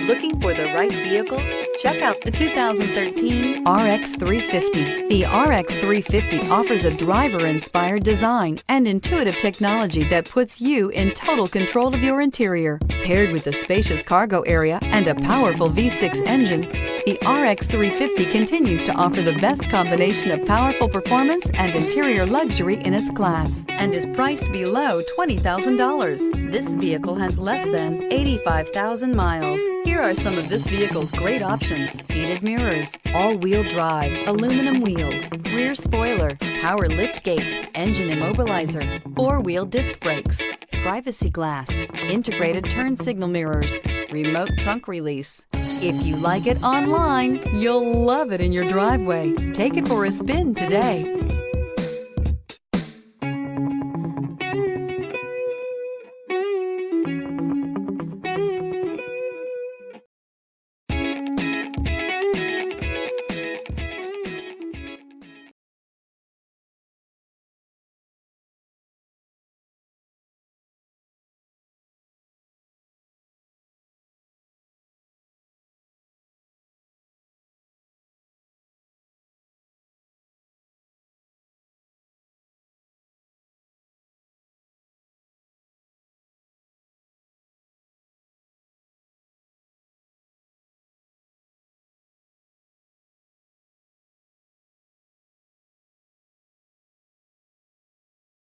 Looking for the right vehicle? Check out the 2013 RX 350. The RX 350 offers a driver-inspired design and intuitive technology that puts you in total control of your interior. Paired with a spacious cargo area and a powerful V6 engine, the RX 350 continues to offer the best combination of powerful performance and interior luxury in its class and is priced below $20,000. This vehicle has less than 85,000 miles. Here are some of this vehicle's great options: heated mirrors, all-wheel drive, aluminum wheels, rear spoiler, power liftgate, engine immobilizer, four-wheel disc brakes, privacy glass, integrated turn signal mirrors, remote trunk release. If you like it online, you'll love it in your driveway. Take it for a spin today.